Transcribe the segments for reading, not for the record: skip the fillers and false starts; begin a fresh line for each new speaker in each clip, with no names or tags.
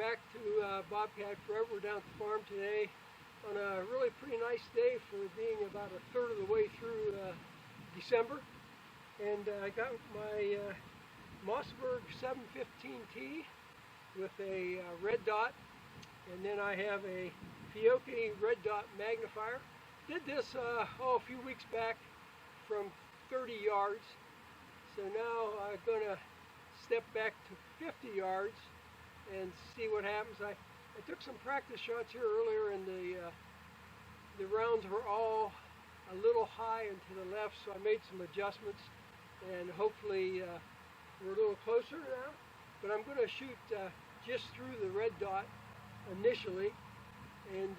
back to Bobcat Forever down at the farm today on a really pretty nice day for being about a third of the way through December. And I got my Mossberg 715T with a red dot, and then I have a FEYACHI red dot magnifier. Did this a few weeks back from 30 yards. So now I'm going to step back to 50 yards and see what happens. I took some practice shots here earlier, and the rounds were all a little high and to the left, so I made some adjustments, and hopefully we're a little closer now. But I'm going to shoot just through the red dot initially and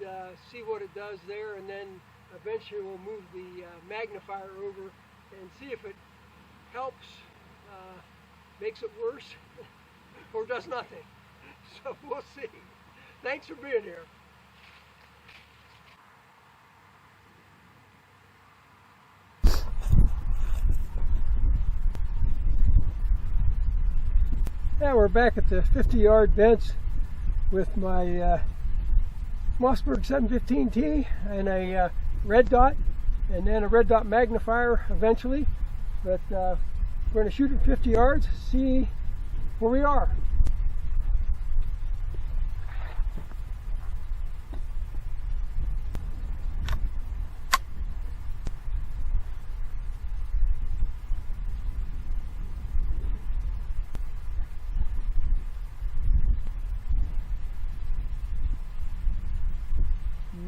see what it does there, and then eventually we'll move the magnifier over and see if it helps, makes it worse, or does nothing. So we'll see. Thanks for being here. Now we're back at the 50-yard bench with my Mossberg 715T and a red dot, and then a red dot magnifier eventually. But we're going to shoot at 50 yards, see where we are.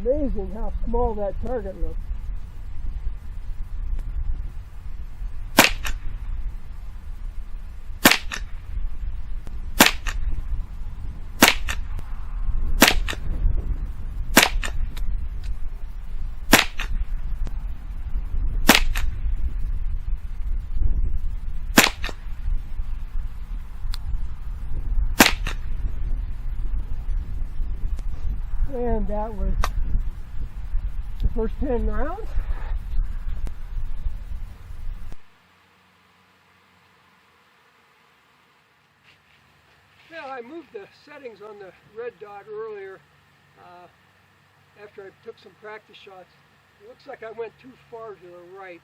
Amazing how small that target looks. And that was the first 10 rounds. Now I moved the settings on the red dot earlier after I took some practice shots. It looks like I went too far to the right,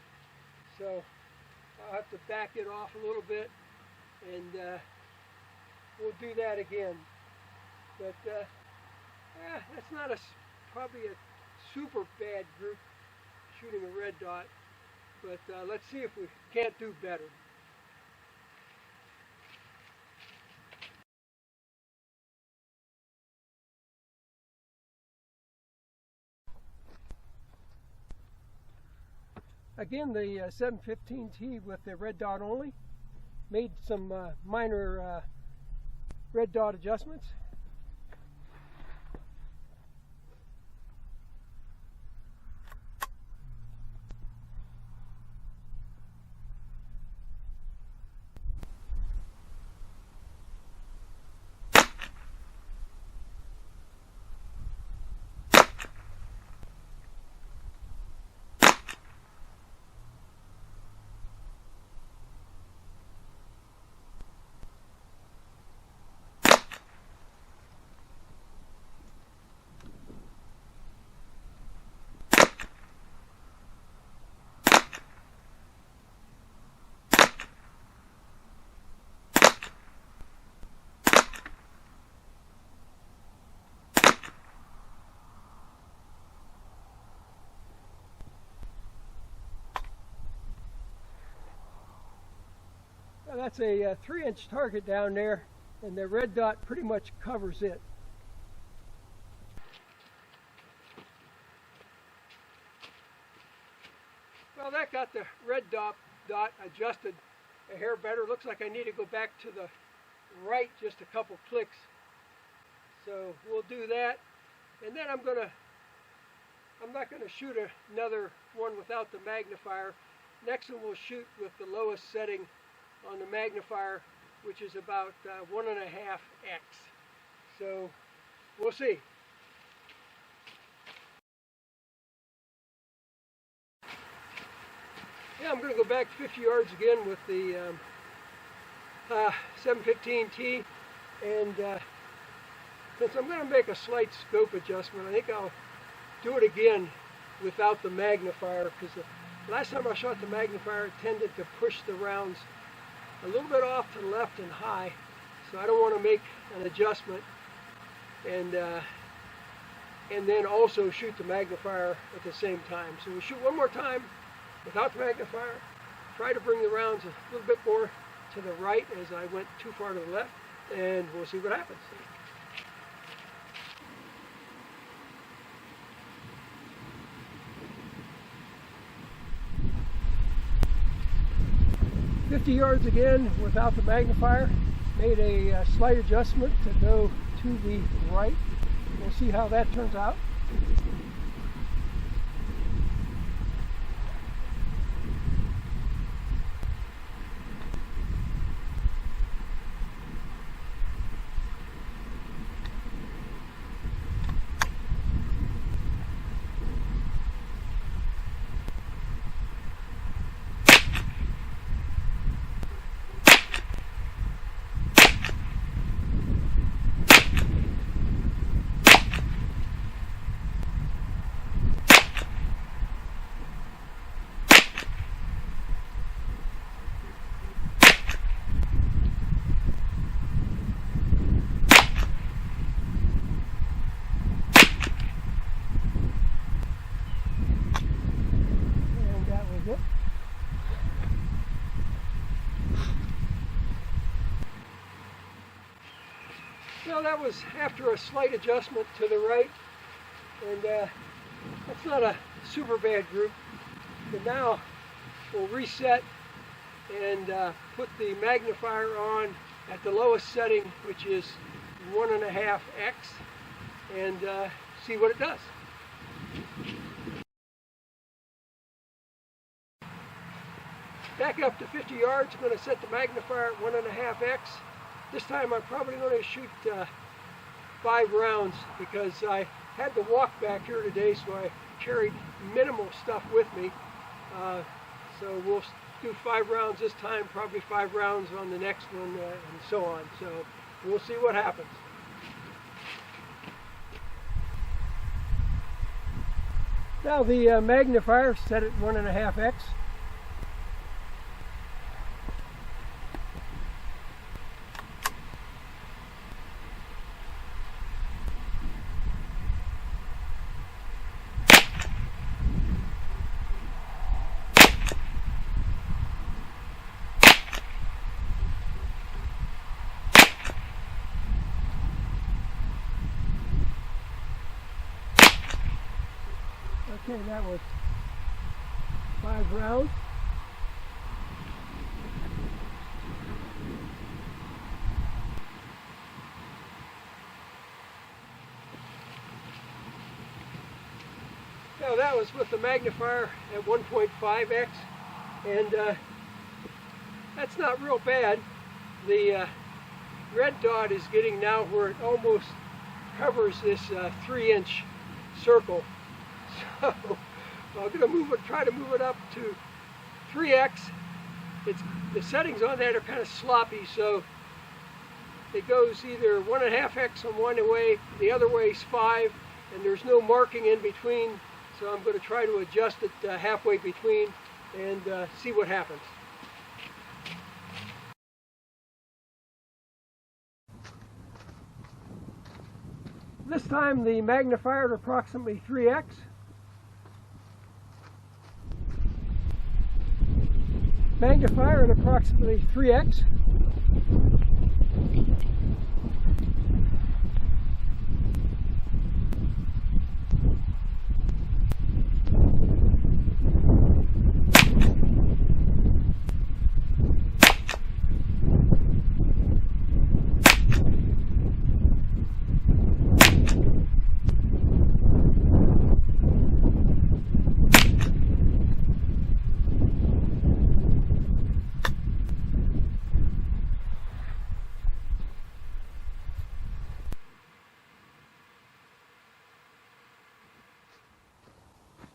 so I'll have to back it off a little bit, and we'll do that again. But that's not probably a super bad group shooting a red dot, but let's see if we can't do better. Again, the 715T with the red dot only. Made some minor red dot adjustments. That's a 3-inch target down there, and the red dot pretty much covers it. Well, that got the red dot adjusted a hair better. Looks like I need to go back to the right just a couple clicks. So we'll do that, and then I'm not gonna shoot another one without the magnifier. Next one we'll shoot with the lowest setting on the magnifier, which is about 1.5x. So we'll see. Yeah, I'm going to go back 50 yards again with the 715T, and since I'm going to make a slight scope adjustment, I think I'll do it again without the magnifier, because the last time I shot the magnifier, it tended to push the rounds a little bit off to the left and high, so I don't want to make an adjustment and then also shoot the magnifier at the same time. So we'll shoot one more time without the magnifier, try to bring the rounds a little bit more to the right as I went too far to the left, and we'll see what happens. "50 yards again without the magnifier. Made a slight adjustment to go to the right. We'll see how that turns out. Well, that was after a slight adjustment to the right, and that's not a super bad group. But now we'll reset and put the magnifier on at the lowest setting, which is 1.5x, and see what it does. Back up to 50 yards, I'm going to set the magnifier at 1.5x. This time I'm probably going to shoot 5 rounds, because I had to walk back here today, so I carried minimal stuff with me. So we'll do 5 rounds this time, probably 5 rounds on the next one, and so on. So we'll see what happens. Now the magnifier set at 1.5x. Okay, that was 5 rounds. Now that was with the magnifier at 1.5x, and that's not real bad. The red dot is getting now where it almost covers this 3-inch circle. So I'm going to try to move it up to 3x. The settings on that are kind of sloppy, so it goes either 1.5x on one way, the other way is 5, and there's no marking in between. So I'm going to try to adjust it halfway between and see what happens. This time the magnifier at approximately 3x. Magnifier at approximately 3x.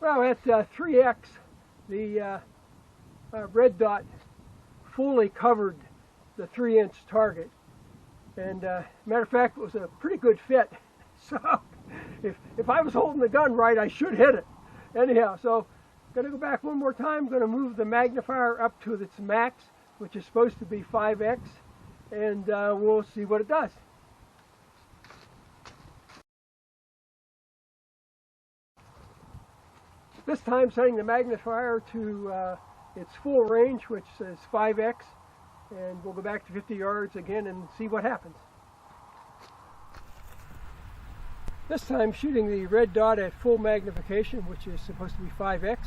Well, at 3x, the red dot fully covered the 3-inch target. And matter of fact, it was a pretty good fit. So if I was holding the gun right, I should hit it. Anyhow, so going to go back one more time. Going to move the magnifier up to its max, which is supposed to be 5x, and we'll see what it does. This time setting the magnifier to its full range, which is 5x, and we'll go back to 50 yards again and see what happens. This time shooting the red dot at full magnification, which is supposed to be 5x.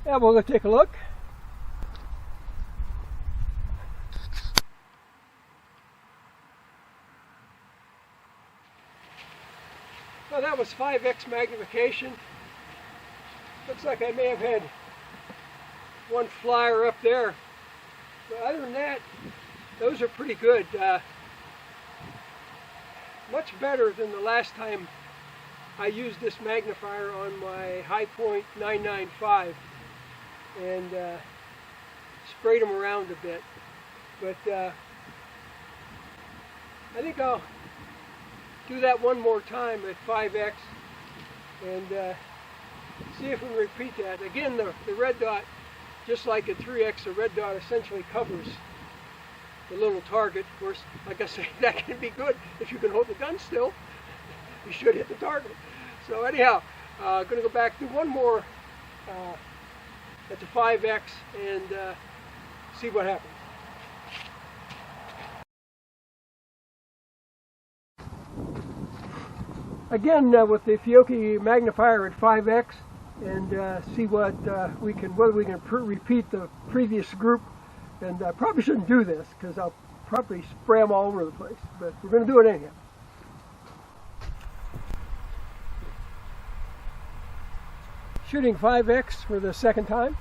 Yeah, we'll go take a look. Well, that was 5x magnification. Looks like I may have had one flyer up there. But other than that, those are pretty good. Much better than the last time I used this magnifier on my High Point 995 and sprayed them around a bit. But I think I'll do that one more time at 5x and see if we can repeat that. Again, the red dot, just like at 3x, the red dot essentially covers the little target. Of course, like I say, that can be good if you can hold the gun still. You should hit the target. So anyhow, going to go back, do one more at the 5x and see what happens. Again, with the FEYACHI magnifier at 5x and see what whether we can repeat the previous group. And I probably shouldn't do this because I'll probably spray them all over the place, but we're going to do it anyhow. Shooting 5x for the second time.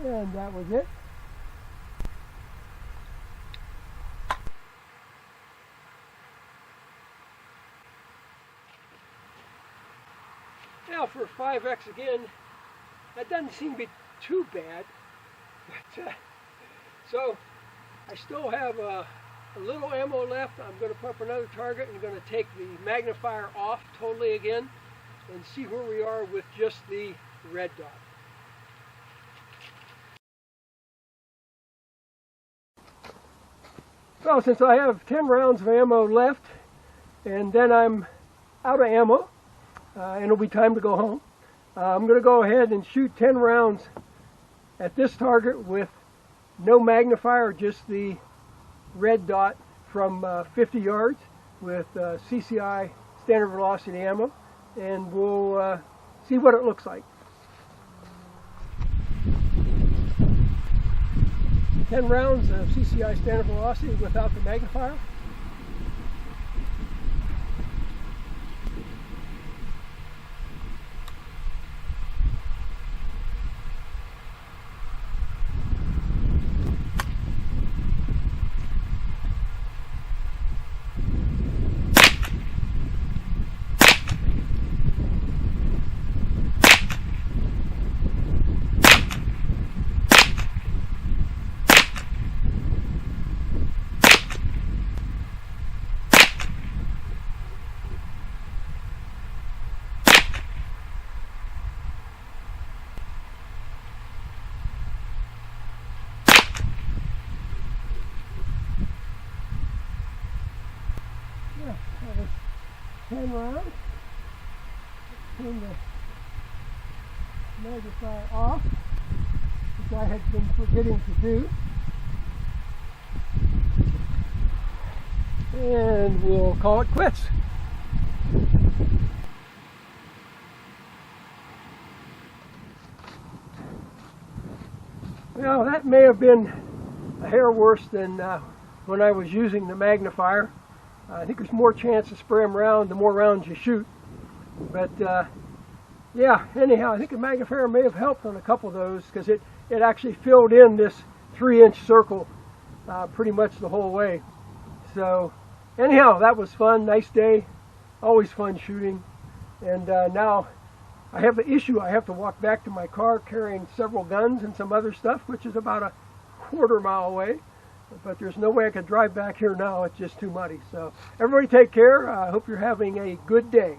And that was it. Now for 5x again, that doesn't seem to be too bad. But, so I still have a little ammo left. I'm going to put up another target and going to take the magnifier off totally again and see where we are with just the red dot. So since I have 10 rounds of ammo left, and then I'm out of ammo, and it'll be time to go home, I'm going to go ahead and shoot 10 rounds at this target with no magnifier, just the red dot from 50 yards with CCI standard velocity ammo, and we'll see what it looks like. 10 rounds of CCI standard velocity without the magnifier. 10 rounds. Turn the magnifier off, which I had been forgetting to do. And we'll call it quits. Well, that may have been a hair worse than when I was using the magnifier. I think there's more chance to spray them around the more rounds you shoot. But yeah, anyhow, I think the magnifier may have helped on a couple of those because it actually filled in this 3-inch circle pretty much the whole way. So anyhow, that was fun, nice day, always fun shooting. And now I have the issue, I have to walk back to my car carrying several guns and some other stuff, which is about a quarter mile away. But there's no way I could drive back here now, it's just too muddy. So everybody take care, I hope you're having a good day.